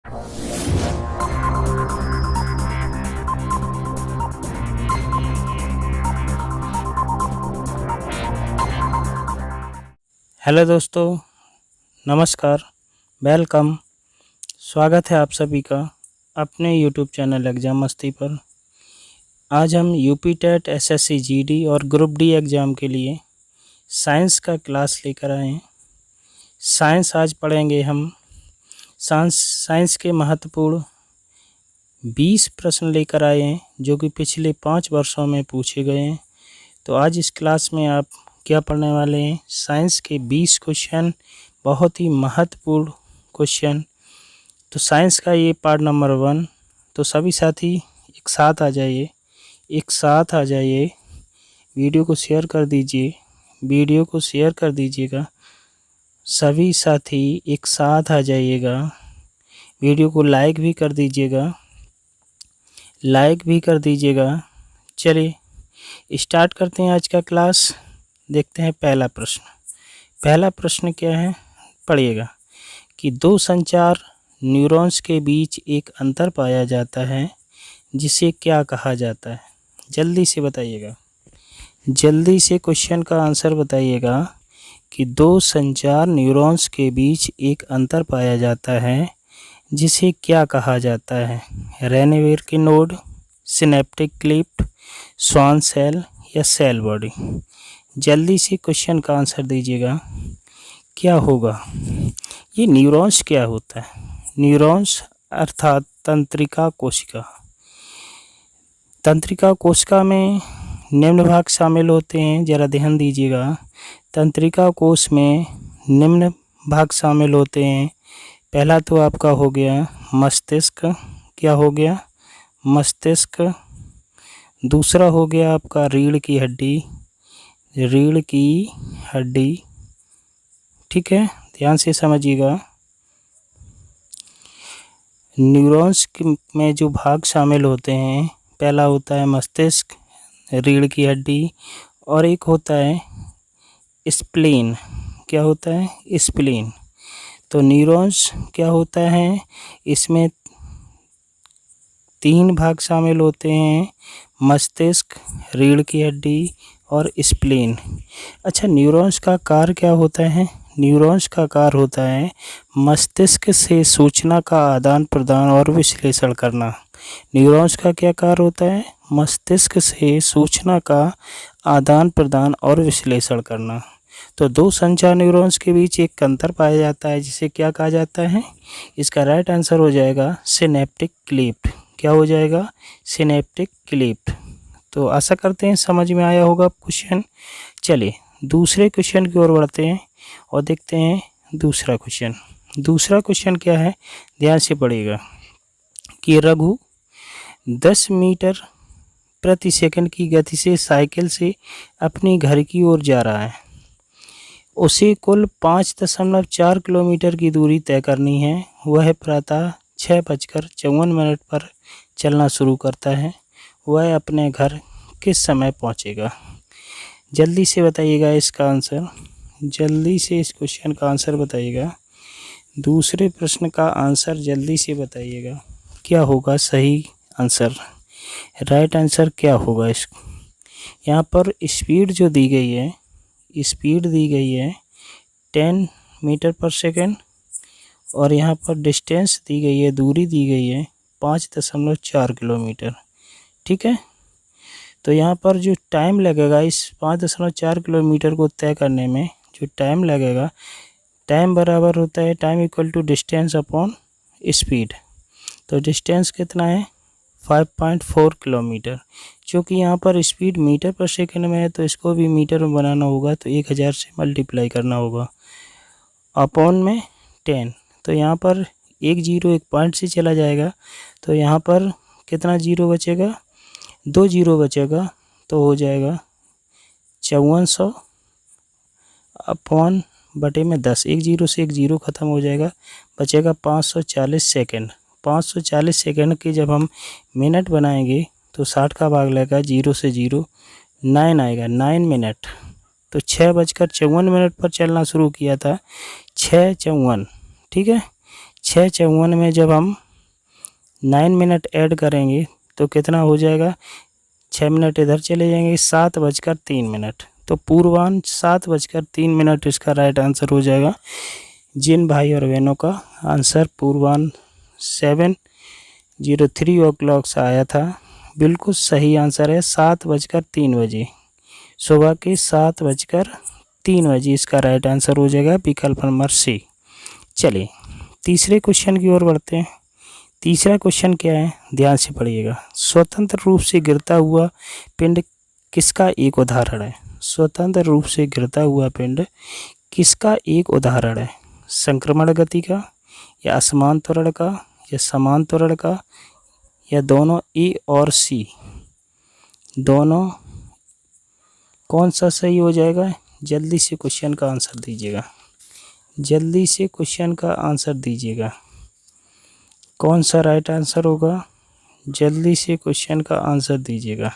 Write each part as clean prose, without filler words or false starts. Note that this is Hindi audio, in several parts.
हेलो दोस्तों, नमस्कार, वेलकम। स्वागत है आप सभी का अपने यूट्यूब चैनल एग्ज़ाम मस्ती पर। आज हम यूपी टेट, एसएससी जीडी और ग्रुप डी एग्ज़ाम के लिए साइंस का क्लास लेकर आए हैं। साइंस आज पढ़ेंगे हम। साइंस के महत्वपूर्ण 20 प्रश्न लेकर आए हैं जो कि पिछले 5 वर्षों में पूछे गए हैं। तो आज इस क्लास में आप क्या पढ़ने वाले हैं? साइंस के 20 क्वेश्चन, बहुत ही महत्वपूर्ण क्वेश्चन। तो साइंस का ये पार्ट नंबर 1। तो सभी साथी एक साथ आ जाइए, वीडियो को शेयर कर दीजिएगा। सभी साथी एक साथ आ जाइएगा, वीडियो को लाइक भी कर दीजिएगा। चलिए स्टार्ट करते हैं आज का क्लास। देखते हैं पहला प्रश्न क्या है, पढ़िएगा कि दो संचार न्यूरॉन्स के बीच एक अंतर पाया जाता है जिसे क्या कहा जाता है? जल्दी से बताइएगा, जल्दी से क्वेश्चन का आंसर बताइएगा कि दो संचार न्यूरॉन्स के बीच एक अंतर पाया जाता है जिसे क्या कहा जाता है? रेनवीयर की node, synaptic cleft, Schwann cell या सेल बॉडी? जल्दी से क्वेश्चन का आंसर दीजिएगा, क्या होगा? ये न्यूरॉन्स क्या होता है? न्यूरॉन्स अर्थात तंत्रिका कोशिका में निम्न भाग शामिल होते हैं। जरा ध्यान दीजिएगा, तंत्रिका कोश में निम्न भाग शामिल होते हैं। पहला तो आपका हो गया मस्तिष्क। क्या हो गया? मस्तिष्क। दूसरा हो गया आपका रीढ़ की हड्डी। ठीक है, ध्यान से समझिएगा। न्यूरॉन्स में जो भाग शामिल होते हैं, पहला होता है मस्तिष्क, रीढ़ की हड्डी, और एक होता है स्प्लीन। क्या होता है? स्प्लीन। तो न्यूरॉन्स क्या होता है, इसमें 3 भाग शामिल होते हैं, मस्तिष्क, रीढ़ की हड्डी और स्प्लीन। अच्छा, न्यूरॉन्स का कार्य क्या होता है? न्यूरॉन्स का कार्य होता है मस्तिष्क से सूचना का आदान प्रदान और विश्लेषण करना। न्यूरॉन्स का क्या कार्य होता है? मस्तिष्क से सूचना का आदान प्रदान और विश्लेषण करना। तो दो संचार न्यूरॉन्स के बीच एक अंतर पाया जाता है जिसे क्या कहा जाता है? इसका राइट आंसर हो जाएगा सिनेप्टिक क्लिफ्ट। क्या हो जाएगा? Synaptic Clift. तो आशा करते हैं समझ में आया होगा क्वेश्चन। चलिए दूसरे क्वेश्चन की ओर बढ़ते हैं और देखते हैं दूसरा क्वेश्चन क्या है। ध्यान से पढ़िएगा कि रघु 10 मीटर प्रति सेकंड की गति से साइकिल से अपने घर की ओर जा रहा है। उसे कुल 5.4 किलोमीटर की दूरी तय करनी है। वह प्रातः 6:54 पर चलना शुरू करता है। वह अपने घर किस समय पहुंचेगा? जल्दी से बताइएगा इसका आंसर। जल्दी से इस क्वेश्चन का आंसर बताइएगा। दूसरे प्रश्न का आंसर जल्दी से बताइएगा, क्या होगा सही आंसर? राइट आंसर क्या होगा? यहाँ पर स्पीड जो दी गई है, 10 मीटर पर सेकेंड, और यहाँ पर डिस्टेंस दी गई है, दूरी दी गई है 5.4 किलोमीटर। ठीक है, तो यहाँ पर जो टाइम लगेगा इस 5.4 किलोमीटर को तय करने में, जो टाइम लगेगा, टाइम बराबर होता है time equal to distance upon speed. तो डिस्टेंस कितना है? 5.4 किलोमीटर। क्योंकि यहाँ पर स्पीड मीटर पर सेकंड में है तो इसको भी मीटर में बनाना होगा, तो 1000 से मल्टीप्लाई करना होगा अपॉन में 10। तो यहाँ पर एक पॉइंट से चला जाएगा, तो यहाँ पर कितना जीरो बचेगा? 2 जीरो बचेगा, तो हो जाएगा 5400 अपॉन बटे में 10। एक जीरो से एक जीरो ख़त्म हो जाएगा, बचेगा 540 सेकेंड। 540 सेकेंड के जब हम मिनट बनाएंगे तो 60 का भाग लगेगा, 0 से 0 9 आएगा, 9 मिनट। तो 6:54 पर चलना शुरू किया था, 6:54। ठीक है, 6×54 में जब हम 9 मिनट ऐड करेंगे तो कितना हो जाएगा, 6 मिनट इधर चले जाएंगे, 7:03। तो पूर्वाह्न 7:03 इसका राइट आंसर हो जाएगा। जिन भाई और बहनों का आंसर पूर्वाह्न 7:03 o'clock से आया था, बिल्कुल सही आंसर है 7:03। सुबह के 7:03 इसका राइट आंसर हो जाएगा विकल्प नंबर सी। चलिए तीसरे क्वेश्चन की ओर बढ़ते हैं। तीसरा क्वेश्चन क्या है, ध्यान से पढ़िएगा। स्वतंत्र रूप से गिरता हुआ पिंड किसका एक उदाहरण है? स्वतंत्र रूप से गिरता हुआ पिंड किसका एक उदाहरण है? संक्रमण गति का, या असमान त्वरण का, या समान त्वरण का, या दोनों, ए और सी दोनों? कौन सा सही हो जाएगा? जल्दी से क्वेश्चन का आंसर दीजिएगा, जल्दी से क्वेश्चन का आंसर दीजिएगा। कौन सा राइट आंसर होगा? जल्दी से क्वेश्चन का आंसर दीजिएगा।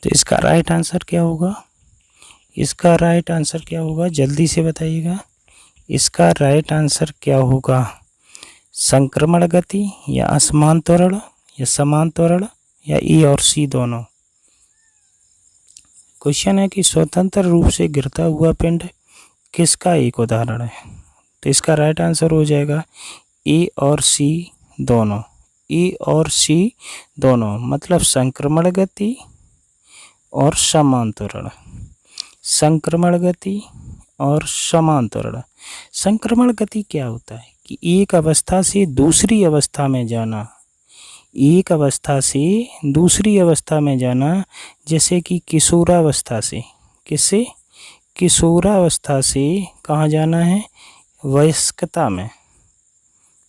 तो इसका राइट आंसर क्या होगा? इसका राइट आंसर क्या होगा? जल्दी से बताइएगा। इसका राइट आंसर क्या होगा? संक्रमण गति, या असमान त्वरण, या समान त्वरण, या ई और सी दोनों? क्वेश्चन है कि स्वतंत्र रूप से गिरता हुआ पिंड किसका एक उदाहरण है? तो इसका राइट आंसर हो जाएगा ए और सी दोनों। ए और सी दोनों मतलब संक्रमण गति और समान त्वरण। संक्रमण गति और समान त्वरण। संक्रमण गति क्या होता है कि एक अवस्था से दूसरी अवस्था में जाना, एक अवस्था से दूसरी अवस्था में जाना, जैसे कि किशोरावस्था से, किससे? किशोरावस्था से कहाँ जाना है? वयस्कता में।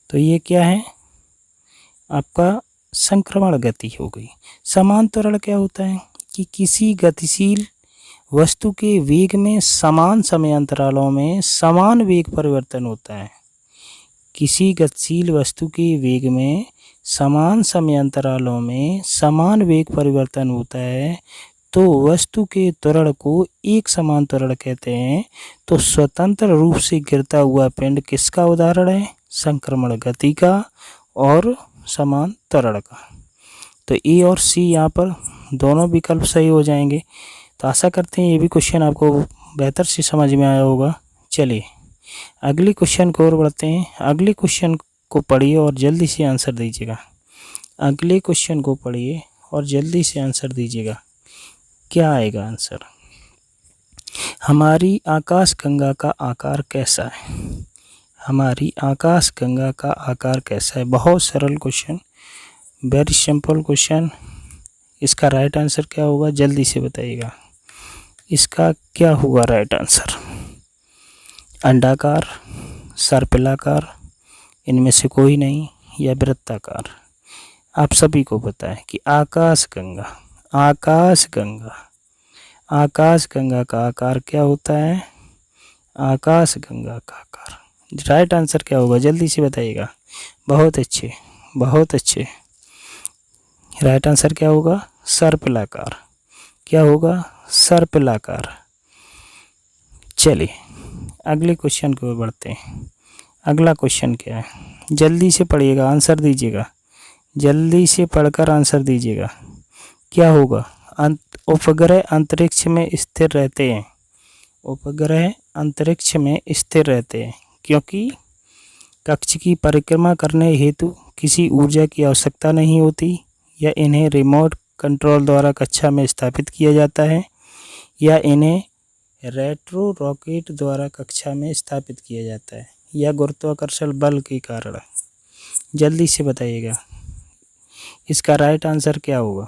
तो ये क्या है? आपका संक्रमण गति हो गई। समान त्वरण क्या होता है कि किसी गतिशील वस्तु के वेग में समान समय अंतरालों में समान वेग परिवर्तन होता है। किसी गतिशील वस्तु के वेग में समान समय अंतरालों में समान वेग परिवर्तन होता है, तो वस्तु के त्वरण को एक समान त्वरण कहते हैं। तो स्वतंत्र रूप से गिरता हुआ पिंड किसका उदाहरण है? संक्रमण गति का और समान त्वरण का। तो ए और सी यहाँ पर दोनों विकल्प सही हो जाएंगे। तो आशा करते हैं ये भी क्वेश्चन आपको बेहतर से समझ में आया होगा। चलिए अगले क्वेश्चन की ओर बढ़ते हैं। अगले क्वेश्चन को पढ़िए और जल्दी से आंसर दीजिएगा। अगले क्वेश्चन को पढ़िए और जल्दी से आंसर दीजिएगा। क्या आएगा आंसर? हमारी आकाश गंगा का आकार कैसा है? हमारी आकाश गंगा का आकार कैसा है? बहुत सरल क्वेश्चन, वेरी सिंपल क्वेश्चन। इसका राइट आंसर क्या होगा? जल्दी से बताइएगा। इसका क्या होगा राइट आंसर? अंडाकार, सर्पिलाकार, इनमें से कोई नहीं, या वृत्ताकार? आप सभी को पता है कि आकाश गंगा आकाश गंगा का आकार क्या होता है? आकाश गंगा का आकार। राइट आंसर क्या होगा? जल्दी से बताइएगा। बहुत अच्छे, बहुत अच्छे। राइट आंसर क्या होगा? सर्पिलाकार। क्या होगा? सर्पिलाकार। चलिए अगले क्वेश्चन की ओर बढ़ते हैं। अगला क्वेश्चन क्या है? जल्दी से पढ़िएगा, आंसर दीजिएगा। जल्दी से पढ़कर आंसर दीजिएगा। क्या होगा? उपग्रह अंतरिक्ष में स्थिर रहते हैं। उपग्रह अंतरिक्ष में स्थिर रहते हैं क्योंकि कक्ष की परिक्रमा करने हेतु किसी ऊर्जा की आवश्यकता नहीं होती, या इन्हें रिमोट कंट्रोल द्वारा कक्षा में स्थापित किया जाता है, या इन्हें रेट्रो रॉकेट द्वारा कक्षा में स्थापित किया जाता है, या गुरुत्वाकर्षण बल के कारण। जल्दी से बताइएगा। इसका राइट आंसर क्या होगा?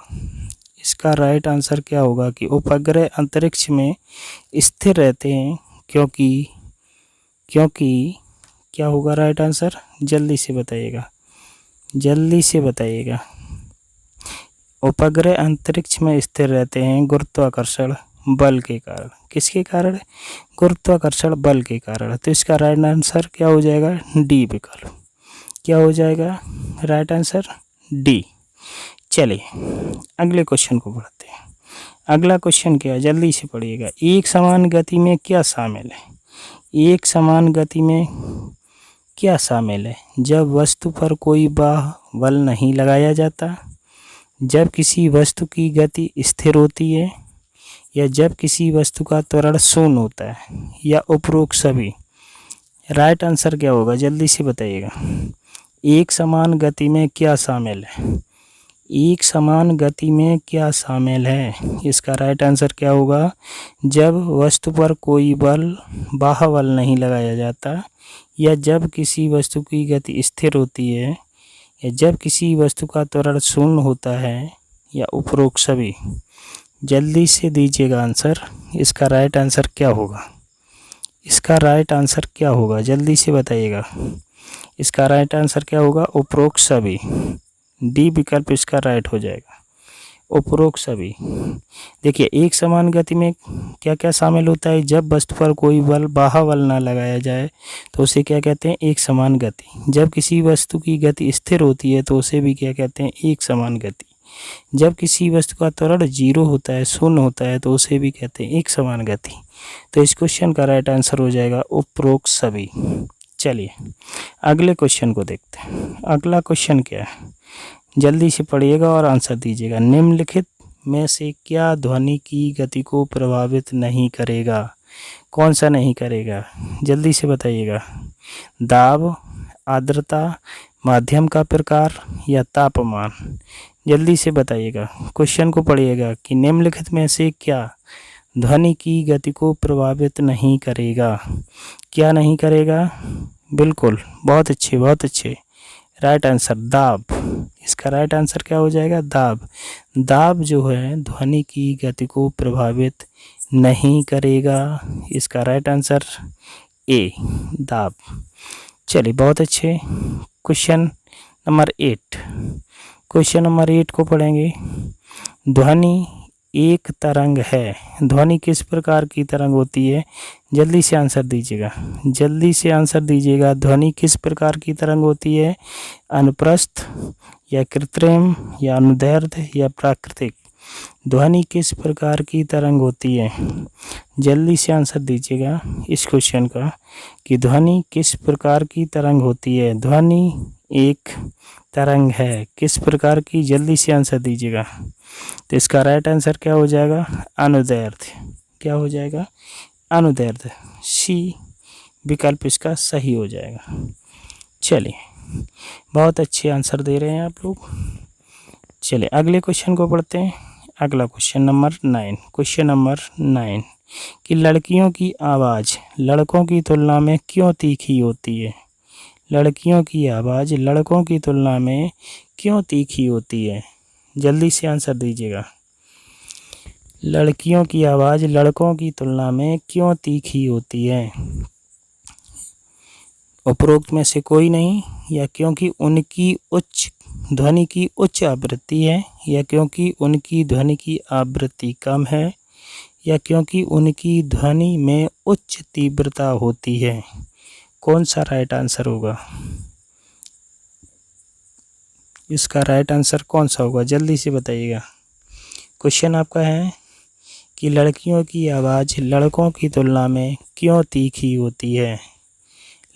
इसका राइट आंसर क्या होगा कि उपग्रह अंतरिक्ष में स्थिर रहते हैं क्योंकि क्या होगा राइट आंसर? जल्दी से बताइएगा, जल्दी से बताइएगा। उपग्रह अंतरिक्ष में स्थिर रहते हैं गुरुत्वाकर्षण बल के कारण। किसके कारण? गुरुत्वाकर्षण बल के कारण। तो इसका राइट आंसर क्या हो जाएगा? डी विकल्प। क्या हो जाएगा राइट आंसर? डी। चलिए अगले क्वेश्चन को बढ़ते हैं। अगला क्वेश्चन क्या है, जल्दी से पढ़िएगा। एक समान गति में क्या शामिल है? एक समान गति में क्या शामिल है? जब वस्तु पर कोई बाह्य बल नहीं लगाया जाता, जब किसी वस्तु की गति स्थिर होती है, या जब किसी वस्तु का त्वरण शून्य होता है, या उपरोक्त सभी। राइट आंसर क्या होगा, जल्दी से बताइएगा। एक समान गति में क्या शामिल है? एक समान गति में क्या शामिल है? इसका राइट आंसर क्या होगा? जब वस्तु पर कोई बल बाह्य बल नहीं लगाया जाता, या जब किसी वस्तु की गति स्थिर होती है, या जब किसी वस्तु का त्वरण शून्य होता है, या उपरोक्त सभी। जल्दी से दीजिएगा आंसर। इसका राइट आंसर क्या होगा? इसका राइट आंसर क्या होगा, जल्दी से बताइएगा। इसका राइट आंसर क्या होगा? उपरोक्त सभी। डी विकल्प इसका राइट हो जाएगा, उपरोक्त सभी। देखिए, एक समान गति में क्या क्या शामिल होता है? जब वस्तु पर कोई बल बाह्य बल ना लगाया जाए तो उसे क्या कहते हैं? एक समान गति। जब किसी वस्तु की गति स्थिर होती है तो उसे भी क्या कहते हैं? एक समान गति। जब किसी वस्तु का त्वरण 0 होता है, शून्य होता है, तो उसे भी कहते हैं एक समान गति। तो इस क्वेश्चन का राइट आंसर हो जाएगा उपरोक्त सभी। चलिए अगले क्वेश्चन को देखते हैं। अगला क्वेश्चन क्या है, जल्दी से पढ़िएगा और आंसर दीजिएगा। निम्नलिखित में से क्या ध्वनि की गति को प्रभावित नहीं करेगा? कौन सा नहीं करेगा, जल्दी से बताइएगा। दाब, आर्द्रता, माध्यम का प्रकार, या तापमान। जल्दी से बताइएगा, क्वेश्चन को पढ़िएगा कि निम्नलिखित में से क्या ध्वनि की गति को प्रभावित नहीं करेगा? क्या नहीं करेगा? बिल्कुल, बहुत अच्छे बहुत अच्छे। राइट आंसर दाब। इसका राइट आंसर क्या हो जाएगा? दाब। दाब जो है ध्वनि की गति को प्रभावित नहीं करेगा। इसका राइट आंसर ए, दाब। चलिए बहुत अच्छे। Question number 8। क्वेश्चन नंबर 8 को पढ़ेंगे। ध्वनि एक तरंग है। ध्वनि किस प्रकार की तरंग होती है? जल्दी से आंसर दीजिएगा, जल्दी से आंसर दीजिएगा। ध्वनि किस प्रकार की तरंग होती है? अनुप्रस्थ, या कृत्रिम, या अनुदैर्ध्य, या प्राकृतिक। ध्वनि किस प्रकार की तरंग होती है? जल्दी से आंसर दीजिएगा इस क्वेश्चन का कि ध्वनि किस प्रकार की तरंग होती है। ध्वनि एक तरंग है, किस प्रकार की? जल्दी से आंसर दीजिएगा। तो इसका राइट आंसर क्या हो जाएगा? अनुदैर्ध्य। क्या हो जाएगा? अनुदैर्ध्य। सी विकल्प इसका सही हो जाएगा। चलिए बहुत अच्छे आंसर दे रहे हैं आप लोग। चलिए अगले क्वेश्चन को पढ़ते हैं। अगला क्वेश्चन नंबर 9। क्वेश्चन नंबर 9 कि लड़कियों की आवाज़ लड़कों की तुलना में क्यों तीखी होती है? लड़कियों की आवाज़ लड़कों की तुलना में क्यों तीखी होती है? जल्दी से आंसर दीजिएगा। लड़कियों की आवाज़ लड़कों की तुलना में क्यों तीखी होती है? उपरोक्त में से कोई नहीं, या क्योंकि उनकी उच्च ध्वनि की उच्च आवृत्ति है, या क्योंकि उनकी ध्वनि की आवृत्ति कम है, या क्योंकि उनकी ध्वनि में उच्च तीव्रता होती है। कौन सा राइट आंसर होगा? इसका राइट आंसर कौन सा होगा? जल्दी से बताइएगा। क्वेश्चन आपका है कि लड़कियों की आवाज़ लड़कों की तुलना में क्यों तीखी होती है?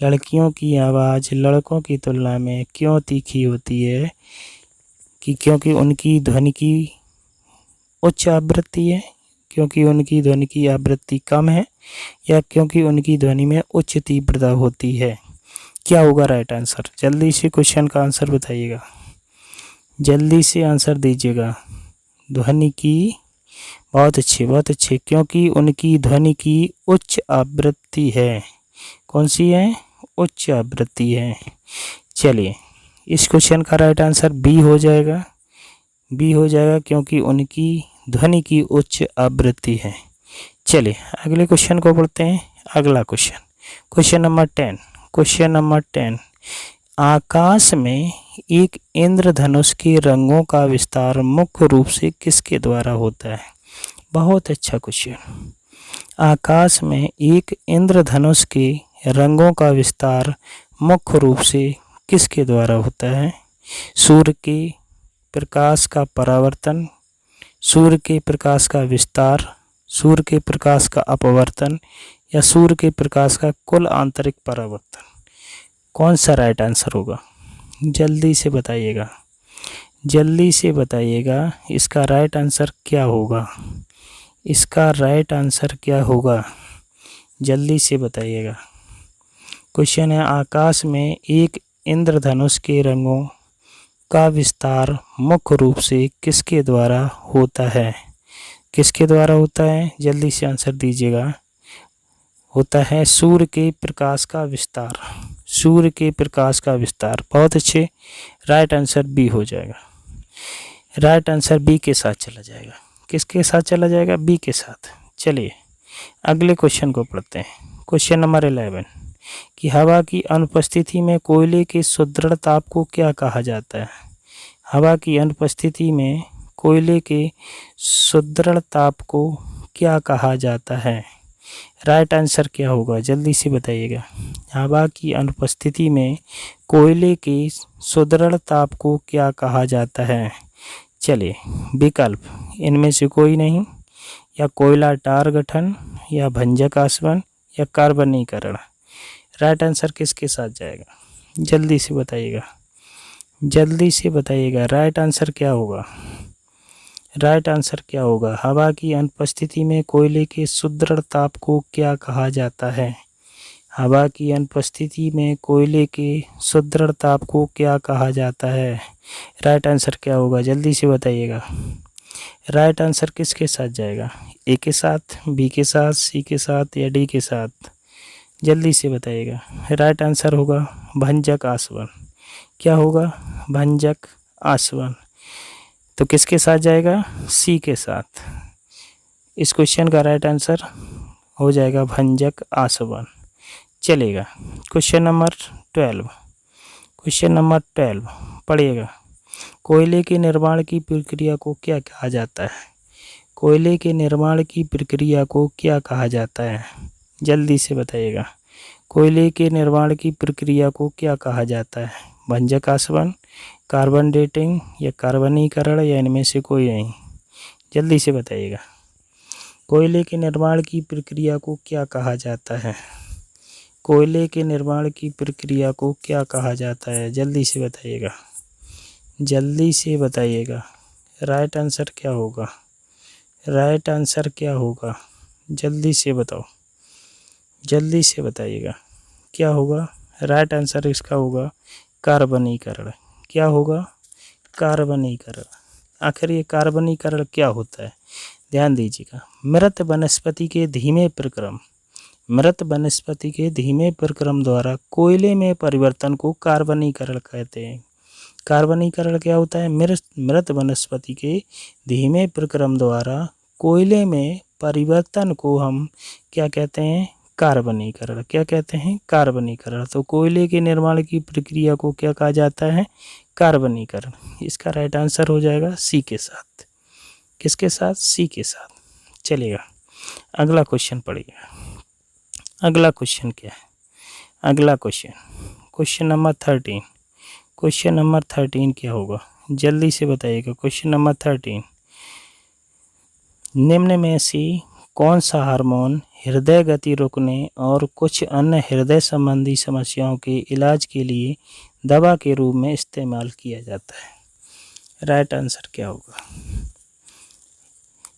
लड़कियों की आवाज़ लड़कों की तुलना में क्यों तीखी होती है? कि क्योंकि उनकी ध्वनि की उच्च आवृत्ति है, क्योंकि उनकी ध्वनि की आवृत्ति कम है, या क्योंकि उनकी ध्वनि में उच्च तीव्रता होती है। क्या होगा राइट आंसर? जल्दी से क्वेश्चन का आंसर बताइएगा, जल्दी से आंसर दीजिएगा। ध्वनि की बहुत अच्छे, क्योंकि उनकी ध्वनि की उच्च आवृत्ति है। कौन सी है? उच्च आवृत्ति है। चलिए इस क्वेश्चन का राइट आंसर बी हो जाएगा। बी हो जाएगा क्योंकि उनकी ध्वनि की उच्च आवृत्ति है। चलिए अगले क्वेश्चन को पढ़ते हैं। अगला question, question number 10। Question number 10 आकाश में एक इंद्रधनुष के रंगों का विस्तार मुख्य रूप से किसके द्वारा होता है? बहुत अच्छा क्वेश्चन। आकाश में एक इंद्रधनुष के रंगों का विस्तार मुख्य रूप से किसके द्वारा होता है? सूर्य के प्रकाश का परावर्तन, सूर्य के प्रकाश का विस्तार, सूर्य के प्रकाश का अपवर्तन या सूर्य के प्रकाश का कुल आंतरिक परावर्तन? कौन सा राइट आंसर होगा? जल्दी से बताइएगा, जल्दी से बताइएगा। इसका राइट आंसर क्या होगा? इसका राइट आंसर क्या होगा? जल्दी से बताइएगा। क्वेश्चन है, आकाश में एक इंद्रधनुष के रंगों का विस्तार मुख्य रूप से किसके द्वारा होता है? किसके द्वारा होता है? जल्दी से आंसर दीजिएगा। होता है सूर्य के प्रकाश का विस्तार, सूर्य के प्रकाश का विस्तार। बहुत अच्छे, राइट आंसर बी हो जाएगा। राइट आंसर बी के साथ चला जाएगा। किसके साथ चला जाएगा? बी के साथ। चलिए अगले क्वेश्चन को पढ़ते हैं। क्वेश्चन नंबर 11 कि हवा की अनुपस्थिति में कोयले के सुदृढ़ ताप को क्या कहा जाता है? हवा की अनुपस्थिति में कोयले के सुदृढ़ ताप को क्या कहा जाता है? राइट आंसर क्या होगा? जल्दी से बताइएगा। हवा की अनुपस्थिति में कोयले के सुदृढ़ ताप को क्या कहा जाता है? चलिए विकल्प, इनमें से कोई नहीं, या कोयला टार गठन, या भंजक आसवन, या कार्बनीकरण। राइट आंसर किसके साथ जाएगा? जल्दी से बताइएगा, जल्दी से बताइएगा। राइट आंसर क्या होगा? राइट आंसर क्या होगा? हवा की अनुपस्थिति में कोयले के सुदृढ़ ताप को क्या कहा जाता है? हवा की अनुपस्थिति में कोयले के सुदृढ़ ताप को क्या कहा जाता है? राइट आंसर क्या होगा? जल्दी से बताइएगा। राइट आंसर किसके साथ जाएगा? ए के साथ, बी के साथ, सी के साथ, या डी के साथ? जल्दी से बताइएगा। राइट आंसर होगा भंजक आसवन। क्या होगा? भंजक आसवन। तो किसके साथ जाएगा? सी के साथ। इस क्वेश्चन का राइट आंसर हो जाएगा भंजक आसवन। चलेगा। क्वेश्चन नंबर 12, क्वेश्चन नंबर 12 पढ़िएगा। कोयले के निर्माण की प्रक्रिया को क्या कहा जाता है? कोयले के निर्माण की प्रक्रिया को क्या कहा जाता है? जल्दी से बताइएगा। कोयले के निर्माण की प्रक्रिया को क्या कहा जाता है? भंजक आसवन, कार्बन डेटिंग, या कार्बनीकरण, या इनमें से कोई नहीं? जल्दी से बताइएगा। कोयले के निर्माण की प्रक्रिया को क्या कहा जाता है? कोयले के निर्माण की प्रक्रिया को क्या कहा जाता है? जल्दी से बताइएगा, जल्दी से बताइएगा। राइट आंसर क्या होगा? राइट आंसर क्या होगा? जल्दी से बताओ, जल्दी से बताइएगा। क्या होगा? राइट आंसर इसका होगा कार्बनीकरण। क्या होगा? कार्बनीकरण। आखिर ये कार्बनीकरण क्या होता है? ध्यान दीजिएगा। मृत वनस्पति के धीमे प्रक्रम, मृत वनस्पति के धीमे प्रक्रम द्वारा कोयले में परिवर्तन को कार्बनीकरण कहते हैं। कार्बनीकरण क्या होता है? मृत वनस्पति के धीमे प्रक्रम द्वारा कोयले में परिवर्तन को हम क्या कहते हैं? कार्बनीकरण। क्या कहते हैं? कार्बनीकरण। तो कोयले के निर्माण की प्रक्रिया को क्या कहा जाता है? कार्बनीकरण। इसका राइट आंसर हो जाएगा सी के साथ। किसके साथ? सी के साथ। चलेगा। अगला क्वेश्चन पढ़िएगा। अगला क्वेश्चन क्या है? अगला question, question number 13। Question number 13 क्या होगा? जल्दी से बताइएगा। क्वेश्चन नंबर 13, निम्न में से कौन सा हार्मोन हृदय गति रुकने और कुछ अन्य हृदय संबंधी समस्याओं के इलाज के लिए दवा के रूप में इस्तेमाल किया जाता है? राइट आंसर क्या होगा?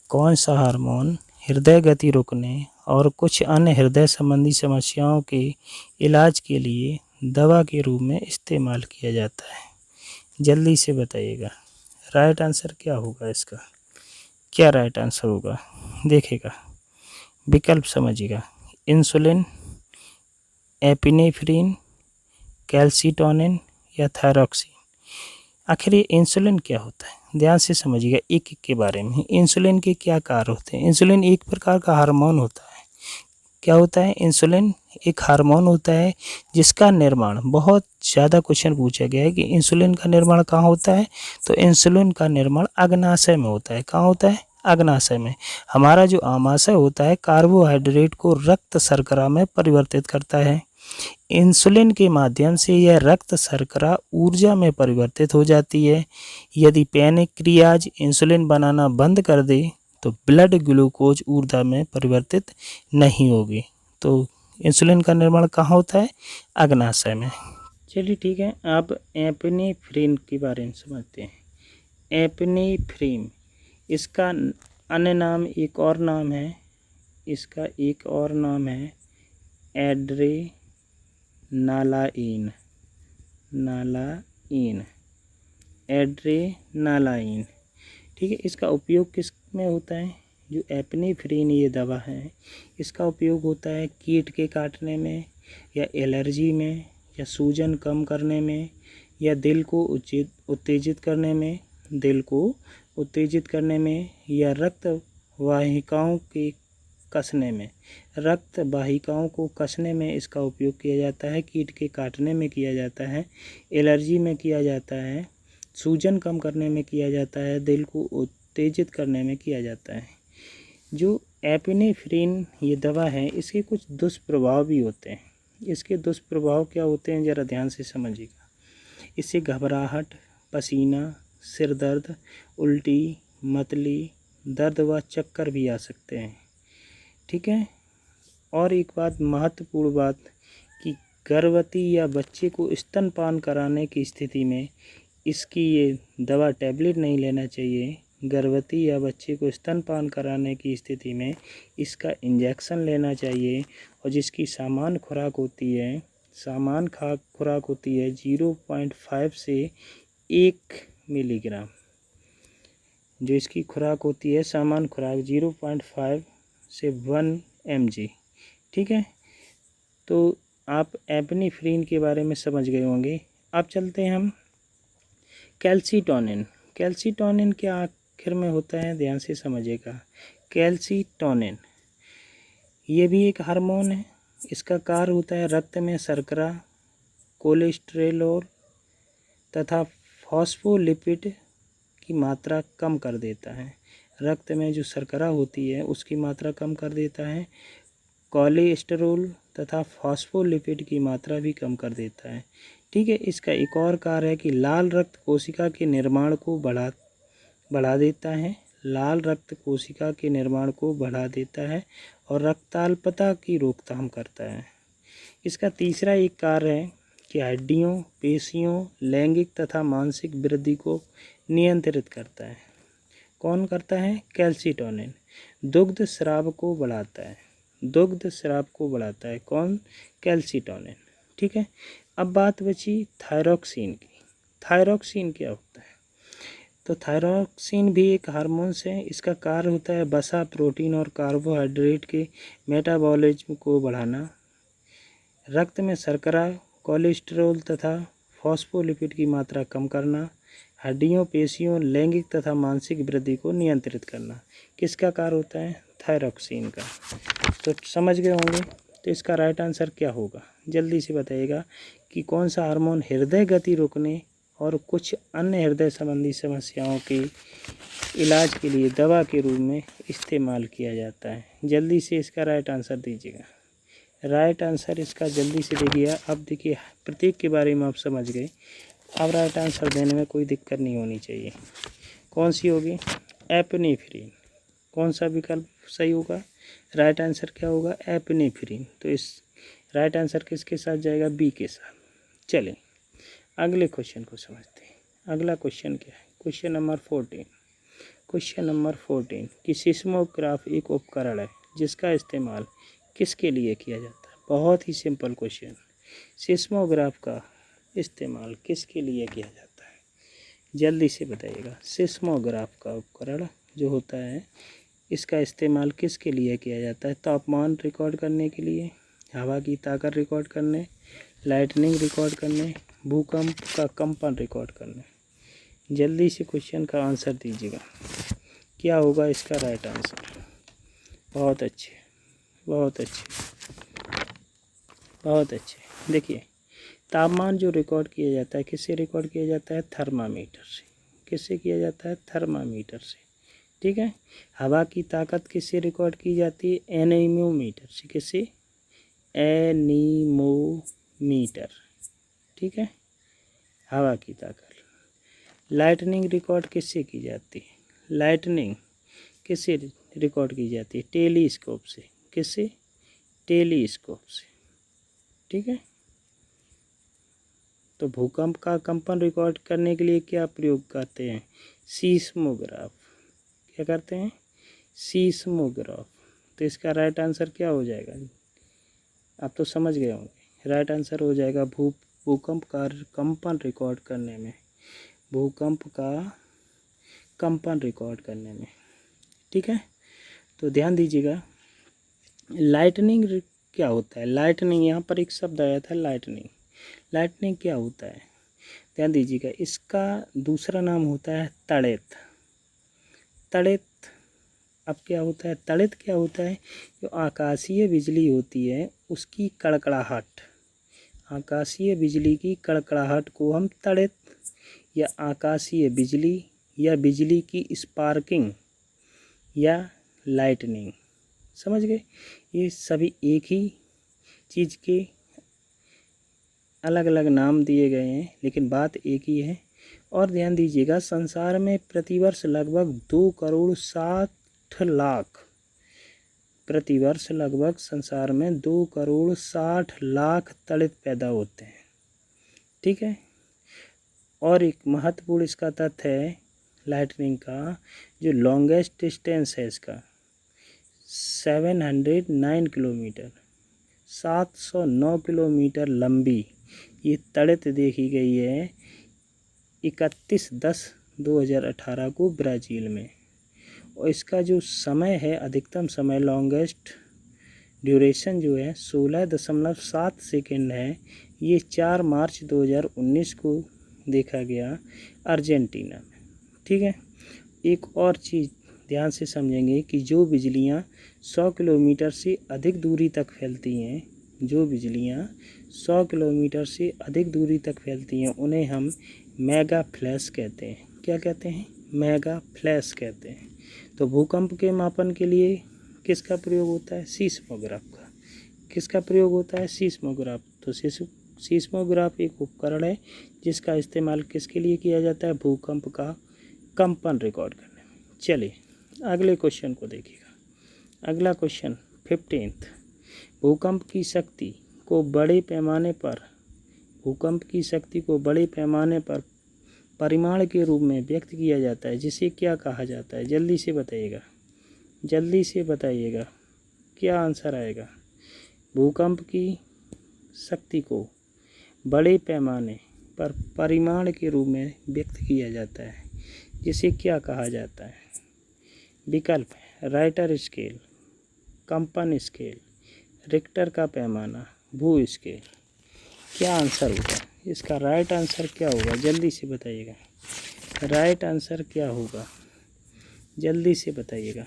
कौन सा हार्मोन हृदय गति रुकने और कुछ अन्य हृदय संबंधी समस्याओं के इलाज के लिए दवा के रूप में इस्तेमाल किया जाता है? जल्दी से बताइएगा। राइट आंसर क्या होगा इसका? क्या राइट आंसर होगा? देखिएगा, विकल्प समझिएगा। इंसुलिन, एपिनेफ्रिन, कैल्सीटोनिन, या थायरॉक्सिन। आखिर ये इंसुलिन क्या होता है? ध्यान से समझिएगा एक एक के बारे में। इंसुलिन के क्या कार्य होते हैं? इंसुलिन एक प्रकार का हार्मोन होता है। क्या होता है? इंसुलिन एक हार्मोन होता है जिसका निर्माण, बहुत ज़्यादा क्वेश्चन पूछा गया है कि इंसुलिन का निर्माण कहाँ होता है? तो इंसुलिन का निर्माण अग्नाशय में होता है। कहाँ होता है? अग्नाशय में। हमारा जो आमाशय होता है कार्बोहाइड्रेट को रक्त शर्करा में परिवर्तित करता है। इंसुलिन के माध्यम से यह रक्त शर्करा ऊर्जा में परिवर्तित हो जाती है। यदि पैनक्रियाज इंसुलिन बनाना बंद कर दे तो ब्लड ग्लूकोज ऊर्जा में परिवर्तित नहीं होगी। तो इंसुलिन का निर्माण कहाँ होता है? अग्नाशय में। चलिए ठीक है, अब एपिनेफ्रिन के बारे में समझते हैं। एपिनेफ्रिन, इसका अन्य नाम एक और नाम है, इसका एक और नाम है एड्रेनालाइन, एड्रेनालाइन। ठीक है, इसका उपयोग किस में होता है? जो एपिनेफ्रिन ये दवा है, इसका उपयोग होता है कीट के काटने में, या एलर्जी में, या सूजन कम करने में, या दिल को उत्तेजित करने में, या रक्त वाहिकाओं को कसने में इसका उपयोग किया जाता है। कीट के काटने में किया जाता है, एलर्जी में किया जाता है, सूजन कम करने में किया जाता है, दिल को उत्तेजित करने में किया जाता है। जो एपिनेफ्रिन ये दवा है, इसके कुछ दुष्प्रभाव भी होते हैं। इसके दुष्प्रभाव क्या होते हैं, ज़रा ध्यान से समझिएगा। इससे घबराहट, पसीना, सिर दर्द, उल्टी, मतली, दर्द व चक्कर भी आ सकते हैं। ठीक है, और एक बात, महत्वपूर्ण बात, कि गर्भवती या बच्चे को स्तनपान कराने की स्थिति में इसकी ये दवा टैबलेट नहीं लेना चाहिए। गर्भवती या बच्चे को स्तनपान कराने की स्थिति में इसका इंजेक्शन लेना चाहिए, और जिसकी सामान्य खुराक होती है 0.5 से 1 मिलीग्राम। जो इसकी खुराक होती है, सामान्य खुराक 0.5 से 1 mg। ठीक है, तो आप एपिनेफ्रिन के बारे में समझ गए होंगे। अब चलते हैं हम कैल्सीटोनिन। कैल्सीटोनिन क्या आखिर में होता है, ध्यान से समझिएगा। कैल्सीटोनिन ये भी एक हार्मोन है। इसका कार्य होता है रक्त में शर्करा, कोलेस्ट्रेरोल तथा फॉस्फोलिपिड की मात्रा कम कर देता है। रक्त में जो शर्करा होती है उसकी मात्रा कम कर देता है। कोलेस्ट्रेरोल तथा फॉस्फोलिपिड की मात्रा भी कम कर देता है। ठीक है, इसका एक और कार्य है कि लाल रक्त कोशिका के निर्माण को बढ़ा देता है। लाल रक्त कोशिका के निर्माण को बढ़ा देता है और रक्ताल्पता की रोकथाम करता है। इसका तीसरा एक कार्य है कि हड्डियों, पेशियों, लैंगिक तथा मानसिक वृद्धि को नियंत्रित करता है। कौन करता है? कैल्सीटोनिन। दुग्ध स्राव को बढ़ाता है। कौन? कैल्सीटोनिन। ठीक है, अब बात बची थायरोक्सिन की। थायरोक्सिन क्या होता है? तो थायरोक्सिन भी एक हार्मोन्स है। इसका कार्य होता है वसा, प्रोटीन और कार्बोहाइड्रेट के मेटाबॉलिज्म को बढ़ाना, रक्त में शर्करा, कोलेस्ट्रॉल तथा फॉस्फोलिपिड की मात्रा कम करना, हड्डियों, पेशियों, लैंगिक तथा मानसिक वृद्धि को नियंत्रित करना। किसका कार्य होता है? थायरोक्सिन का। तो समझ गए होंगे। तो इसका राइट आंसर क्या होगा, जल्दी से बताइएगा कि कौन सा हार्मोन हृदय गति रोकने और कुछ अन्य हृदय संबंधी समस्याओं के इलाज के लिए दवा के रूप में इस्तेमाल किया जाता है। जल्दी से इसका राइट आंसर दीजिएगा। राइट आंसर इसका जल्दी से दे दिया। अब देखिए, प्रत्येक के बारे में आप समझ गए। अब राइट आंसर देने में कोई दिक्कत नहीं होनी चाहिए। कौन सी होगी? एपिनेफ्रिन। कौन सा विकल्प सही होगा? राइट आंसर क्या होगा? एपिनेफ्रिन। तो इस राइट आंसर किसके साथ जाएगा? बी के साथ। चलें अगले क्वेश्चन को समझते हैं। अगला क्वेश्चन क्या है? क्वेश्चन नंबर 14 कि सिस्मोग्राफ एक उपकरण है जिसका इस्तेमाल किसके लिए किया जाता है? बहुत ही सिंपल क्वेश्चन। सिस्मोग्राफ का इस्तेमाल किसके लिए किया जाता है? जल्दी से बताइएगा। सिस्मोग्राफ का उपकरण जो होता है, इसका इस्तेमाल किसके लिए किया जाता है? तापमान रिकॉर्ड करने के लिए, हवा की ताकत रिकॉर्ड करने, लाइटनिंग रिकॉर्ड करने, भूकंप का कंपन रिकॉर्ड करने। जल्दी से क्वेश्चन का आंसर दीजिएगा। क्या होगा इसका राइट आंसर? बहुत अच्छे। देखिए, तापमान जो रिकॉर्ड किया जाता है, किससे रिकॉर्ड किया जाता है? थर्मामीटर से। किससे किया जाता है? थर्मामीटर से। ठीक है। हवा की ताकत किससे रिकॉर्ड की जाती है? एनेमोमीटर से। किससे? एनीमोमीटर, ठीक है, हवा की ताकत। लाइटनिंग रिकॉर्ड किससे की जाती है? लाइटनिंग किससे रिकॉर्ड की जाती है? टेलीस्कोप से। किससे? टेलीस्कोप से, ठीक है। तो भूकंप का कंपन रिकॉर्ड करने के लिए क्या प्रयोग करते हैं? सीस्मोग्राफ। क्या करते हैं? सीस्मोग्राफ। तो इसका राइट आंसर क्या हो जाएगा? आप तो समझ गए होंगे। राइट आंसर हो जाएगा भूकंप का कंपन रिकॉर्ड करने में, भूकंप का कंपन रिकॉर्ड करने में, ठीक है। तो ध्यान दीजिएगा, लाइटनिंग क्या होता है? लाइटनिंग, यहाँ पर एक शब्द आया था लाइटनिंग। लाइटनिंग क्या होता है? ध्यान दीजिएगा, इसका दूसरा नाम होता है तड़ित। तड़ित। अब क्या होता है? तड़ित क्या होता है? जो आकाशीय बिजली होती है उसकी कड़कड़ाहट, आकाशीय बिजली की कड़कड़ाहट को हम तड़ित या आकाशीय बिजली या बिजली की स्पार्किंग या लाइटनिंग, समझ गए? ये सभी एक ही चीज़ के अलग अलग नाम दिए गए हैं, लेकिन बात एक ही है। और ध्यान दीजिएगा, संसार में प्रतिवर्ष लगभग 2,60,00,000 प्रतिवर्ष लगभग संसार में 2,60,00,000 तड़ित पैदा होते हैं, ठीक है। और एक महत्वपूर्ण इसका तथ्य है लाइटनिंग का, जो लॉन्गेस्ट डिस्टेंस है इसका 709 किलोमीटर, 709 किलोमीटर लंबी ये तड़ित देखी गई है 31/10/2018 को ब्राज़ील में। और इसका जो समय है, अधिकतम समय, लॉन्गेस्ट ड्यूरेशन जो है 16.7 सेकेंड है। ये 4 मार्च 2019 को देखा गया अर्जेंटीना में, ठीक है। एक और चीज़ ध्यान से समझेंगे कि जो बिजलियाँ 100 किलोमीटर से अधिक दूरी तक फैलती हैं, जो बिजलियाँ 100 किलोमीटर से अधिक दूरी तक फैलती हैं, उन्हें हम मेगा फ्लैश कहते हैं। क्या कहते हैं? मेगा फ्लैश कहते हैं। तो भूकंप के मापन के लिए किसका प्रयोग होता है? सीस्मोग्राफ का। किसका प्रयोग होता है? सीस्मोग्राफ। तो सीस्मोग्राफ एक उपकरण है जिसका इस्तेमाल किसके लिए किया जाता है? भूकंप का कंपन रिकॉर्ड करने में। चलिए अगले क्वेश्चन को देखिएगा। अगला क्वेश्चन 15th, भूकंप की शक्ति को बड़े पैमाने पर, भूकंप की शक्ति को बड़े पैमाने पर परिमाण के रूप में व्यक्त किया जाता है, जिसे क्या कहा जाता है? जल्दी से बताइएगा, जल्दी से बताइएगा, क्या आंसर आएगा? भूकंप की शक्ति को बड़े पैमाने पर परिमाण के रूप में व्यक्त किया जाता है, जिसे क्या कहा जाता है? विकल्प है राइटर स्केल, कंपन स्केल, रिक्टर का पैमाना, भू स्केल। क्या आंसर होगा इसका? राइट आंसर क्या होगा? जल्दी से बताइएगा, राइट आंसर क्या होगा? जल्दी से बताइएगा।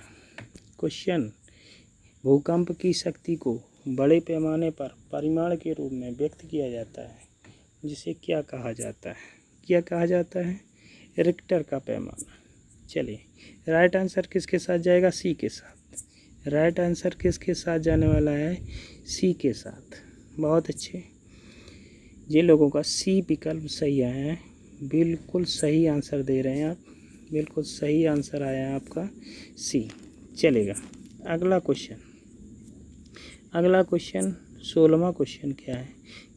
क्वेश्चन, भूकंप की शक्ति को बड़े पैमाने पर परिमाण के रूप में व्यक्त किया जाता है, जिसे क्या कहा जाता है? क्या कहा जाता है? रिक्टर का पैमाना। चलिए राइट आंसर किसके साथ जाएगा? सी के साथ। राइट आंसर किसके साथ जाने वाला है? सी के साथ। बहुत अच्छे, ये लोगों का सी विकल्प सही आया है, बिल्कुल सही आंसर दे रहे हैं आप, बिल्कुल सही आंसर आया है आपका सी। चलेगा अगला क्वेश्चन। अगला क्वेश्चन 16वां क्वेश्चन क्या है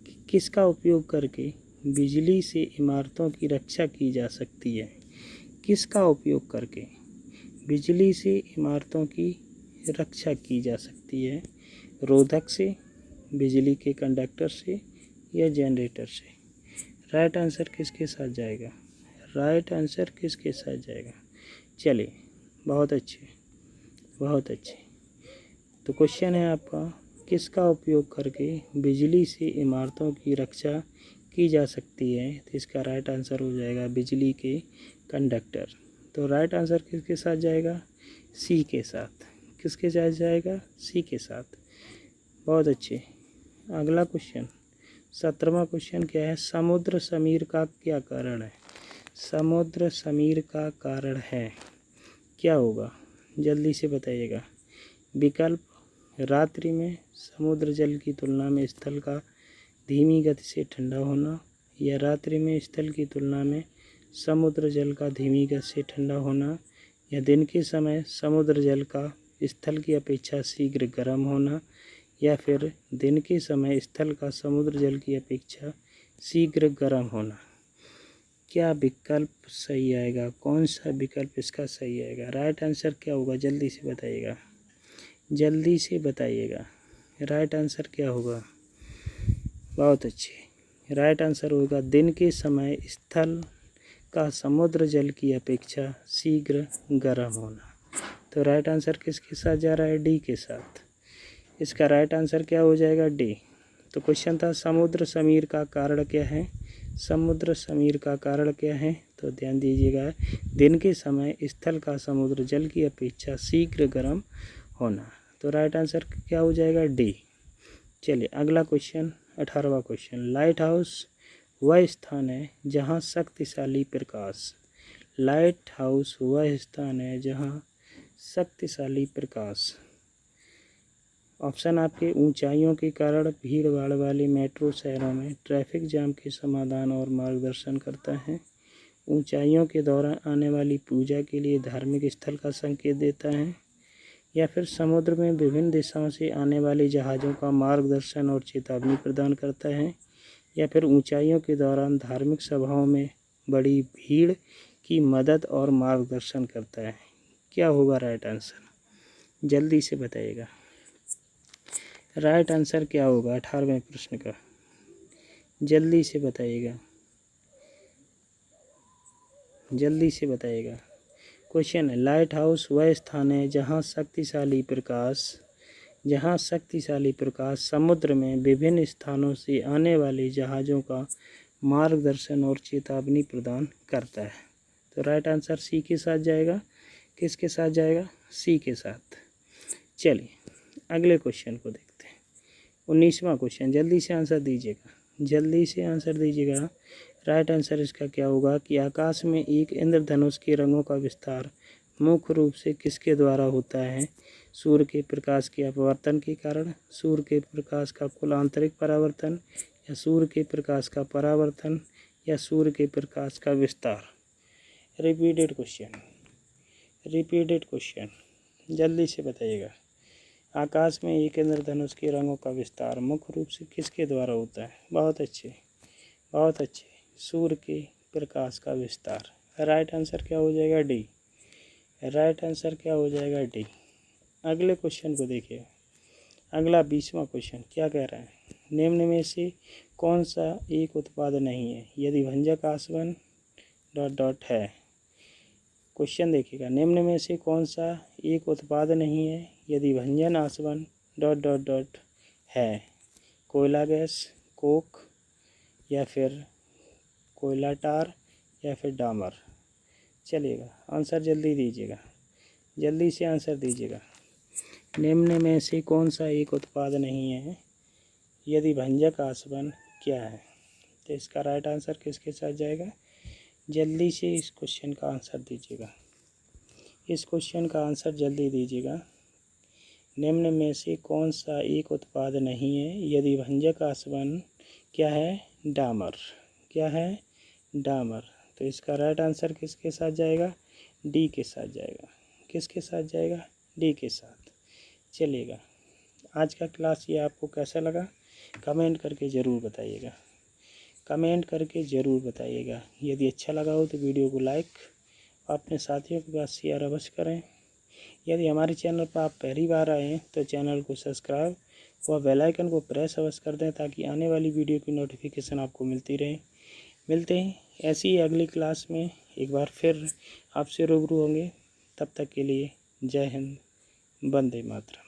कि किसका उपयोग करके बिजली से इमारतों की रक्षा की जा सकती है? किसका उपयोग करके बिजली से इमारतों की रक्षा की जा सकती है? रोधक से, बिजली के कंडक्टर से या जनरेटर से? राइट आंसर किसके साथ जाएगा? राइट आंसर किसके साथ जाएगा? चलिए बहुत अच्छे, बहुत अच्छे। तो क्वेश्चन है आपका, किसका उपयोग करके बिजली से इमारतों की रक्षा की जा सकती है? तो इसका राइट आंसर हो जाएगा बिजली के कंडक्टर। तो राइट आंसर किसके साथ जाएगा? सी के साथ। किसके साथ जाएगा? सी के साथ। बहुत अच्छे। अगला क्वेश्चन 17वां क्वेश्चन क्या है? समुद्र समीर का क्या कारण है? समुद्र समीर का कारण है क्या होगा? जल्दी से बताइएगा। विकल्प रात्रि में समुद्र जल की तुलना में स्थल का धीमी गति से ठंडा होना, या रात्रि में स्थल की तुलना में समुद्र जल का धीमी गति से ठंडा होना, या दिन के समय समुद्र जल का स्थल की अपेक्षा शीघ्र गर्म होना, या फिर दिन के समय स्थल का समुद्र जल की अपेक्षा शीघ्र गर्म होना। क्या विकल्प सही आएगा? कौन सा विकल्प इसका सही आएगा? राइट आंसर क्या होगा? जल्दी से बताइएगा, जल्दी से बताइएगा। राइट आंसर क्या होगा? बहुत अच्छे। राइट आंसर होगा दिन के समय स्थल का समुद्र जल की अपेक्षा शीघ्र गर्म होना। तो राइट आंसर किसके साथ जा रहा है? डी के साथ। इसका राइट आंसर क्या हो जाएगा? डी। तो क्वेश्चन था समुद्र समीर का कारण क्या है? समुद्र समीर का कारण क्या है? तो ध्यान दीजिएगा, दिन के समय स्थल का समुद्र जल की अपेक्षा शीघ्र गर्म होना। तो राइट आंसर क्या हो जाएगा? डी। चलिए अगला क्वेश्चन, 18वां क्वेश्चन। लाइट हाउस वह स्थान है जहाँ शक्तिशाली प्रकाश, लाइट हाउस वह स्थान है जहाँ शक्तिशाली प्रकाश। ऑप्शन आपके ऊंचाइयों के कारण भीड़ भाड़ वाले मेट्रो शहरों में ट्रैफिक जाम के समाधान और मार्गदर्शन करता है, ऊंचाइयों के दौरान आने वाली पूजा के लिए धार्मिक स्थल का संकेत देता है, या फिर समुद्र में विभिन्न दिशाओं से आने वाले जहाज़ों का मार्गदर्शन और चेतावनी प्रदान करता है, या फिर ऊंचाइयों के दौरान धार्मिक सभाओं में बड़ी भीड़ की मदद और मार्गदर्शन करता है। क्या होगा राइट आंसर? जल्दी से बताइएगा। राइट आंसर क्या होगा 18वें प्रश्न का? जल्दी से बताइएगा, जल्दी से बताइएगा। क्वेश्चन है लाइट हाउस वह स्थान है जहाँ शक्तिशाली प्रकाश समुद्र में विभिन्न स्थानों से आने वाले जहाज़ों का मार्गदर्शन और चेतावनी प्रदान करता है। तो राइट आंसर सी के साथ जाएगा। किसके साथ जाएगा? सी के साथ। चलिए अगले क्वेश्चन को देखते हैं, 19वां क्वेश्चन। जल्दी से आंसर दीजिएगा, जल्दी से आंसर दीजिएगा। राइट आंसर इसका क्या होगा कि आकाश में एक इंद्रधनुष के रंगों का विस्तार मुख्य रूप से किसके द्वारा होता है? सूर्य के प्रकाश के अपवर्तन के कारण, सूर्य के प्रकाश का कुल आंतरिक परावर्तन, या सूर्य के प्रकाश का परावर्तन, या सूर्य के प्रकाश का विस्तार। रिपीटेड क्वेश्चन, जल्दी से बताइएगा। आकाश में एक इंद्रधनुष के रंगों का विस्तार मुख्य रूप से किसके द्वारा होता है? बहुत अच्छे, बहुत अच्छे। सूर्य के प्रकाश का विस्तार। राइट आंसर क्या हो जाएगा? डी। राइट आंसर क्या हो जाएगा? डी। अगले क्वेश्चन को देखिए, अगला 20वां क्वेश्चन क्या कह रहा है? निम्न में से कौन सा एक उत्पाद नहीं है यदि भंजक आसवन ... है। क्वेश्चन देखिएगा, निम्न में से कौन सा एक उत्पाद नहीं है यदि भंजन आसवन ... है? कोयला गैस, कोक, या फिर कोयला टार, या फिर डामर। चलिएगा आंसर जल्दी दीजिएगा, जल्दी से आंसर दीजिएगा। निम्न में से कौन सा एक उत्पाद नहीं है यदि भंजक आसवन क्या है? तो इसका राइट आंसर किसके साथ जाएगा? जल्दी से इस क्वेश्चन का आंसर दीजिएगा, इस क्वेश्चन का आंसर जल्दी दीजिएगा। निम्न में से कौन सा एक उत्पाद नहीं है यदि भंजक आसवन क्या है? डामर। क्या है? डामर। तो इसका राइट आंसर किसके साथ जाएगा? डी के साथ जाएगा। किसके साथ जाएगा? डी के साथ। चलिएगा आज का क्लास ये आपको कैसा लगा कमेंट करके ज़रूर बताइएगा, कमेंट करके ज़रूर बताइएगा। यदि अच्छा लगा हो तो वीडियो को लाइक और अपने साथियों के पास शेयर अवश्य करें। यदि हमारे चैनल पर आप पहली बार आए हैं तो चैनल को सब्सक्राइब व बेल आइकन को प्रेस अवश्य कर दें ताकि आने वाली वीडियो की नोटिफिकेशन आपको मिलती रहे। मिलते हैं ऐसी ही अगली क्लास में, एक बार फिर आपसे रूबरू होंगे। तब तक के लिए जय हिंद, वंदे मातरम।